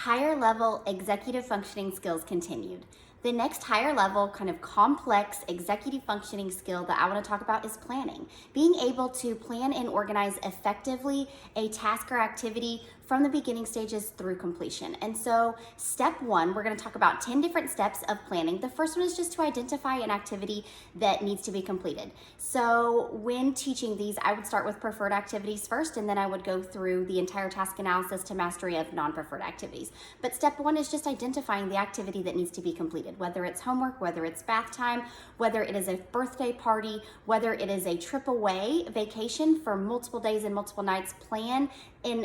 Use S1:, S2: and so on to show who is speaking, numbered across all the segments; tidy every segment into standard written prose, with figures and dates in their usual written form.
S1: Higher level executive functioning skills continued. The next higher level, kind of complex executive functioning skill that I want to talk about is planning. Being able to plan and organize effectively a task or activity from the beginning stages through completion. And so, step one, we're going to talk about 10 different steps of planning. The first one is just to identify an activity that needs to be completed. So, when teaching these, I would start with preferred activities first, and then I would go through the entire task analysis to mastery of non-preferred activities. But step one is just identifying the activity that needs to be completed, whether it's homework, whether it's bath time, whether it is a birthday party, whether it is a trip away vacation for multiple days and multiple nights. Plan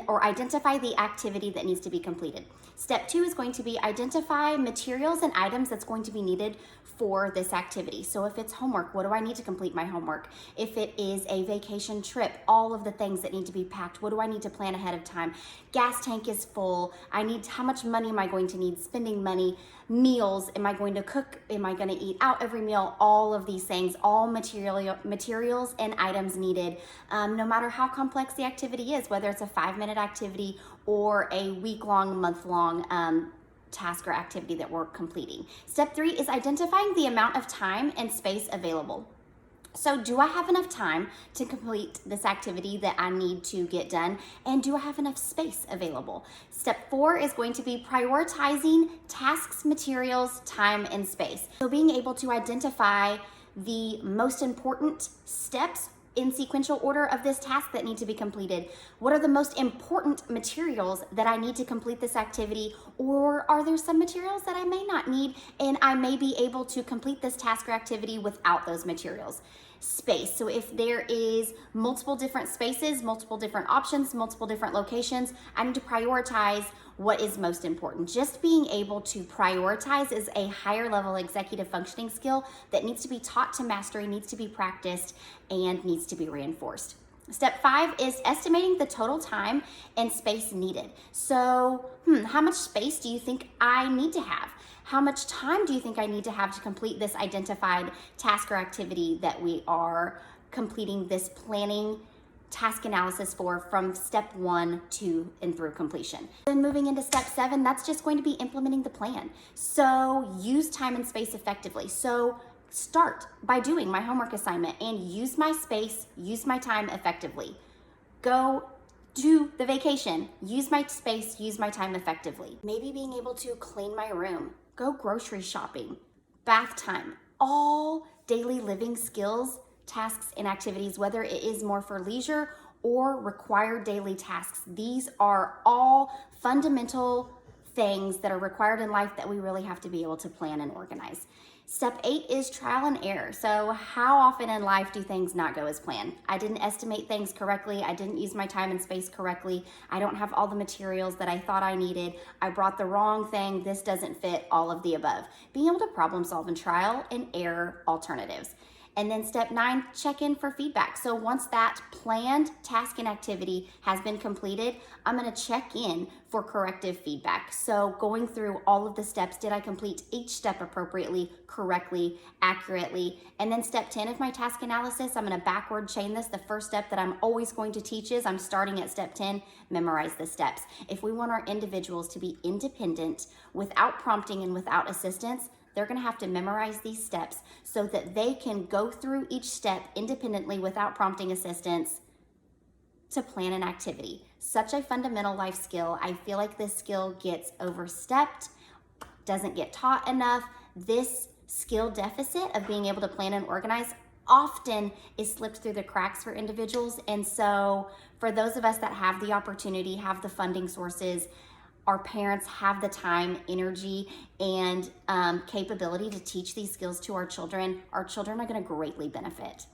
S1: or identify the activity that needs to be completed. Step two is going to be identify materials and items that's going to be needed for this activity. So if it's homework, what do I need to complete my homework? If it is a vacation trip, all of the things that need to be packed, what do I need to plan ahead of time? Gas tank is full. How much money am I going to need? Spending money. Meals, am I going to cook? Am I going to eat out every meal? All of these things, all materials and items needed, no matter how complex the activity is, whether it's a 5-minute activity or a week-long, month-long task or activity that we're completing. Step three is identifying the amount of time and space available. So do I have enough time to complete this activity that I need to get done? And do I have enough space available? Step four is going to be prioritizing tasks, materials, time, and space. So being able to identify the most important steps in sequential order of this task that need to be completed. What are the most important materials that I need to complete this activity? Or are there some materials that I may not need and I may be able to complete this task or activity without those materials? Space. So if there is multiple different spaces, multiple different options, multiple different locations, I need to prioritize what is most important. Just being able to prioritize is a higher level executive functioning skill that needs to be taught to mastery, needs to be practiced, and needs to be reinforced. Step five is estimating the total time and space needed. So, how much space do you think I need to have? How much time do you think I need to have to complete this identified task or activity that we are completing this planning task analysis for from step 1 to and through completion? Then moving into step 7, that's just going to be implementing the plan. So use time and space effectively. So start by doing my homework assignment and use my space, use my time effectively. Go do the vacation, use my space, use my time effectively. Maybe being able to clean my room, go grocery shopping, bath time, all daily living skills, tasks, and activities, whether it is more for leisure or required daily tasks. These are all fundamental things that are required in life that we really have to be able to plan and organize. Step 8 is trial and error. So how often in life do things not go as planned? I didn't estimate things correctly. I didn't use my time and space correctly. I don't have all the materials that I thought I needed. I brought the wrong thing. This doesn't fit, all of the above. Being able to problem solve and trial and error alternatives. And then step 9, check in for feedback. So once that planned task and activity has been completed, I'm gonna check in for corrective feedback. So going through all of the steps, did I complete each step appropriately, correctly, accurately? And then step 10 of my task analysis, I'm gonna backward chain this. The first step that I'm always going to teach is, I'm starting at step 10, memorize the steps. If we want our individuals to be independent without prompting and without assistance, they're gonna have to memorize these steps so that they can go through each step independently without prompting assistance to plan an activity. Such a fundamental life skill. I feel like this skill gets overstepped, doesn't get taught enough. This skill deficit of being able to plan and organize often is slipped through the cracks for individuals. And so for those of us that have the opportunity, have the funding sources, our parents have the time, energy, and capability to teach these skills to our children are gonna greatly benefit.